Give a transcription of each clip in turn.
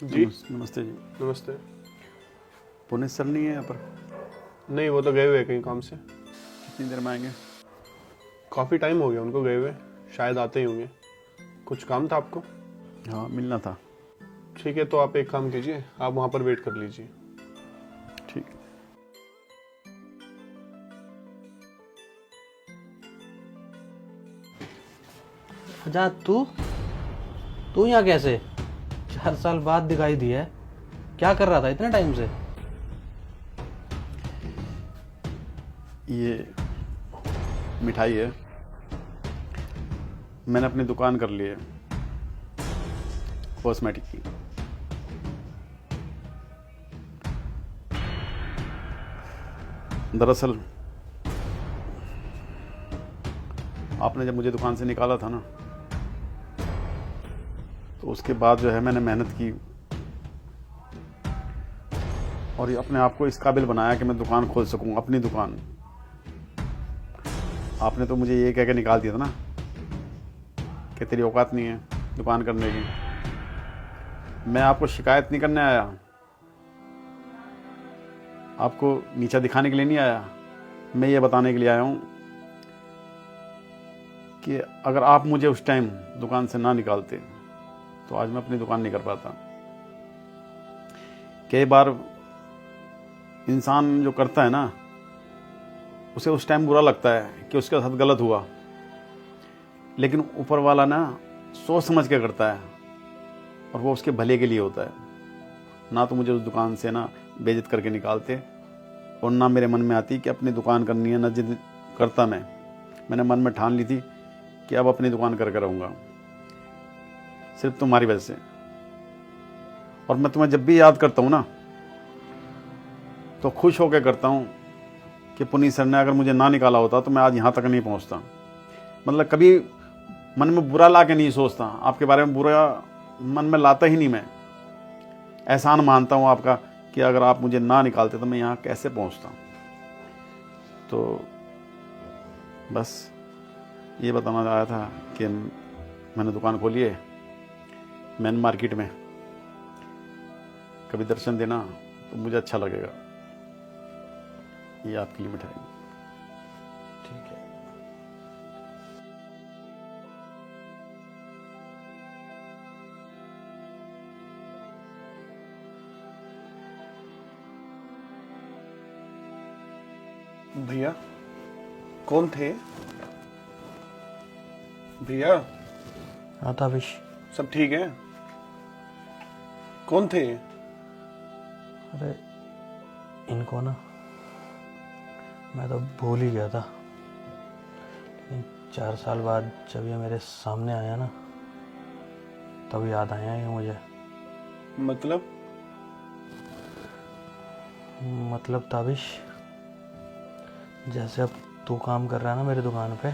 जी नमस्ते जी। नमस्ते। पुनीत सर नहीं है यहाँ पर? नहीं, वो तो गए हुए हैं कहीं काम से। कितनी देर में आएंगे? काफ़ी टाइम हो गया उनको गए हुए, शायद आते ही होंगे। कुछ काम था आपको? हाँ, मिलना था। ठीक है, तो आप एक काम कीजिए, आप वहाँ पर वेट कर लीजिए। ठीक। अच्छा, तू तू यहाँ कैसे? 4 साल बाद दिखाई दिया है। क्या कर रहा था इतने टाइम से? ये मिठाई है, मैंने अपनी दुकान कर ली है कॉस्मेटिक की। दरअसल आपने जब मुझे दुकान से निकाला था ना, तो उसके बाद जो है मैंने मेहनत की और ये अपने आप को इस काबिल बनाया कि मैं दुकान खोल सकूं, अपनी दुकान। आपने तो मुझे ये कह के निकाल दिया था ना कि तेरी औकात नहीं है दुकान करने की। मैं आपको शिकायत नहीं करने आया, आपको नीचा दिखाने के लिए नहीं आया। मैं ये बताने के लिए आया हूं कि अगर आप मुझे उस टाइम दुकान से ना निकालते तो आज मैं अपनी दुकान नहीं कर पाता। कई बार इंसान जो करता है ना, उसे उस टाइम बुरा लगता है कि उसके साथ गलत हुआ, लेकिन ऊपर वाला ना सोच समझ के करता है और वो उसके भले के लिए होता है। ना तो मुझे उस दुकान से ना बेइज्जत करके निकालते और ना मेरे मन में आती कि अपनी दुकान करनी है, ना जिद करता। मैंने मन में ठान ली थी कि अब अपनी दुकान करके रहूँगा, सिर्फ तुम्हारी वजह से। और मैं तुम्हें जब भी याद करता हूँ ना, तो खुश होकर करता हूँ कि पुनीत सर ने अगर मुझे ना निकाला होता तो मैं आज यहाँ तक नहीं पहुँचता। मतलब कभी मन में बुरा ला के नहीं सोचता, आपके बारे में बुरा मन में लाता ही नहीं। मैं एहसान मानता हूँ आपका कि अगर आप मुझे ना निकालते तो मैं यहाँ कैसे पहुँचता। तो बस ये बताना आया था कि मैंने दुकान खोली है मेन मार्केट में। कभी दर्शन देना तो मुझे अच्छा लगेगा। ये आपके लिए मिठाई। ठीक है। भैया कौन थे? भैया हाँ ताबिश, सब ठीक है? कौन थे? अरे इनको ना मैं तो भूल ही गया था, लेकिन 4 साल बाद जब ये मेरे सामने आया ना, तब याद आया ये मुझे। मतलब ताबिश, जैसे अब तू काम कर रहा है ना मेरी दुकान पे,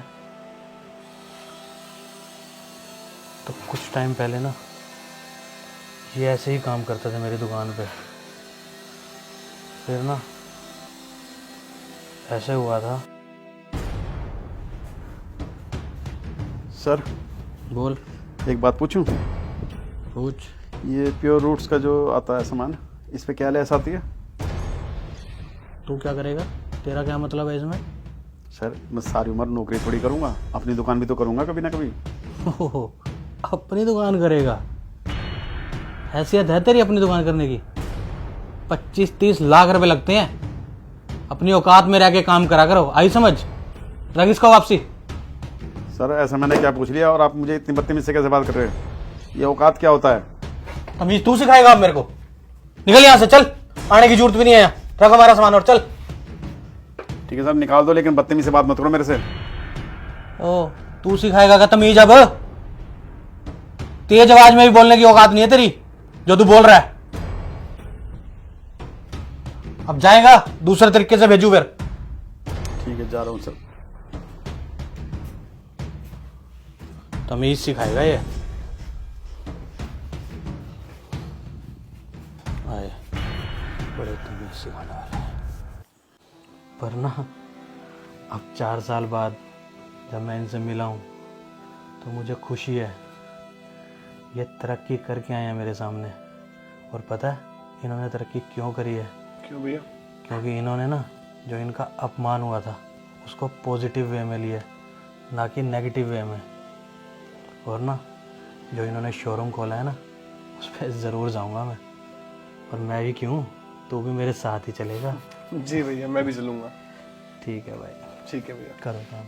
तो कुछ टाइम पहले ना ये ऐसे ही काम करते थे मेरी दुकान पे। फिर ना ऐसे हुआ था। सर बोल। एक बात पूछूं? पूछ। ये प्योर रूट्स का जो आता है सामान, इस पे क्या लेस आती है? तू क्या करेगा? तेरा क्या मतलब है इसमें? सर मैं सारी उम्र नौकरी थोड़ी करूंगा, अपनी दुकान भी तो करूंगा कभी ना कभी। ओहो, अपनी दुकान करेगा? हैसियत है तेरी अपनी दुकान करने की? 25-30 लाख रुपए लगते हैं। अपनी औकात में रह के काम करा करो, आई समझ? रख इसको वापसी। सर ऐसा मैंने क्या पूछ लिया और आप मुझे इतनी बदतमीजी से कैसे बात कर रहे हैं? ये औकात क्या होता है? तमीज तू सिखाएगा अब मेरे को? निकल यहाँ से, चल। आने की जरूरत भी नहीं है यहाँ। रख हमारा सामान और चल। ठीक है सर, निकाल दो, लेकिन बदतमीजी से बात मत करो मेरे से। ओ, तू सिखाएगा क्या तमीज अब? तेज आवाज में भी बोलने की औकात नहीं है तेरी, जो तू बोल रहा है। अब जाएगा, दूसरे तरीके से भेजू फिर। ठीक है, जा रहा हूँ सर। तमीज सिखाएगा ये। आए बड़े तमीज सिखाने वाले हैं। पर ना अब 4 साल बाद जब मैं इनसे मिला हूँ तो मुझे खुशी है। ये तरक्की करके आए हैं मेरे सामने और पता है इन्होंने तरक्की क्यों करी है? क्यों भैया? क्योंकि इन्होंने ना जो इनका अपमान हुआ था उसको पॉजिटिव वे में लिया, ना कि नेगेटिव वे में। और ना जो इन्होंने शोरूम खोला है ना उस पर ज़रूर जाऊंगा मैं। और मैं भी क्यों, तू भी मेरे साथ ही चलेगा। जी भैया, मैं भी चलूँगा। ठीक है भाई, ठीक है भैया। करो काम।